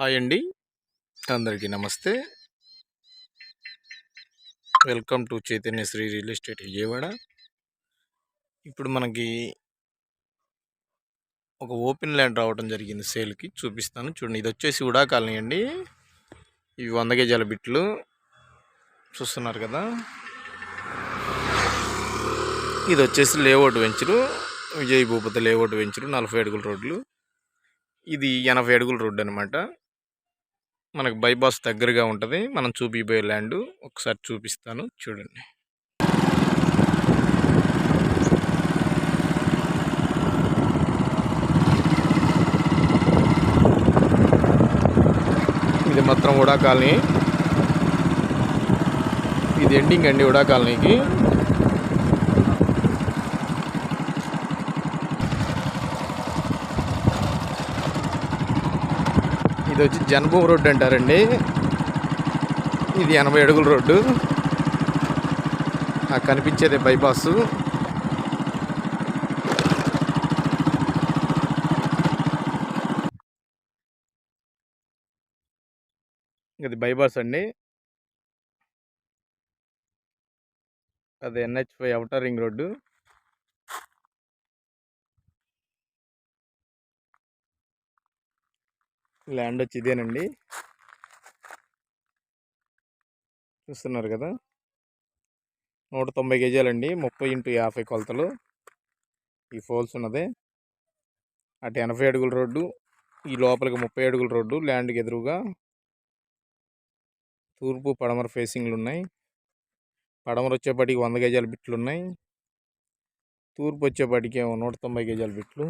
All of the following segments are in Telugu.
హాయ్ అండి, అందరికీ నమస్తే. Welcome to Chaitanya Sri real estate Vijayawada. ఇప్పుడు మనకి ఒక ఓపెన్ ల్యాండ్ రావడం జరిగింది సేల్కి, చూపిస్తాను చూడండి. ఇది వచ్చేసి ఉడా కాలనీ అండి. ఇవి 100 గజాల బిట్లు చూస్తున్నారు కదా. ఇది వచ్చేసి layout venture, Vijay Bhupathi layout venture, 40 అడుగుల రోడ్లు. ఇది 80 అడుగుల రోడ్డు అనమాట. మనకు బైపాస్ దగ్గరగా ఉంటుంది. మనం చూపిపోయే ల్యాండ్ ఒకసారి చూపిస్తాను చూడండి. ఇది మొత్తం ఉడా కాలనీ. ఇది ఎండింగ్ అండి ఉడా కాలనీకి. ఇది వచ్చి జన్మభూమి రోడ్డు అంటారండి. ఇది 80 అడుగుల రోడ్డు. కనిపించేది బైపాస్. ఇది బైపాస్ అండి. అది NH5 outer ring road. Land వచ్చి ఇదేనండి, చూస్తున్నారు కదా. 190 గజాలండి, 30x50 కొలతలు. ఈ ఫోల్స్ ఉన్నది. అటు 80 అడుగుల రోడ్డు, ఈ లోపలికి 30 అడుగుల రోడ్డు. ల్యాండ్కి ఎదురుగా తూర్పు పడమర ఫేసింగ్లు ఉన్నాయి. పడమర వచ్చేపాటికి 100 గజాల బిట్లు ఉన్నాయి. తూర్పు వచ్చేపాటికి 190 గజాల బిట్లు.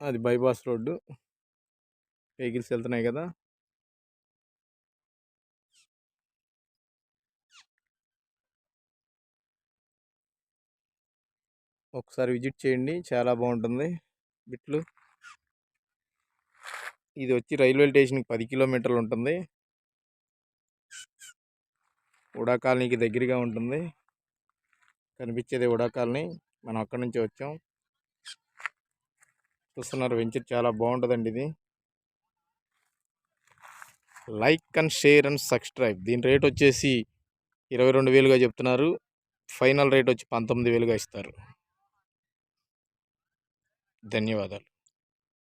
అది బైపాస్ రోడ్డు, వెహికల్స్ వెళ్తున్నాయి కదా. ఒకసారి విజిట్ చేయండి, చాలా బాగుంటుంది బిట్లు. ఇది వచ్చి రైల్వే స్టేషన్కి 10 కిలోమీటర్లు ఉంటుంది. ఉడా కాలనీకి దగ్గరగా ఉంటుంది. కనిపించేది ఉడా కాలనీ. మనం అక్కడి నుంచి వచ్చాం. చూస్తున్నారు, వెంచర్ చాలా బాగుంటుందండి. ఇది like and share and subscribe. దీని రేట్ వచ్చేసి 22,000గా చెప్తున్నారు. ఫైనల్ రేట్ వచ్చి 19,000గా ఇస్తారు. ధన్యవాదాలు.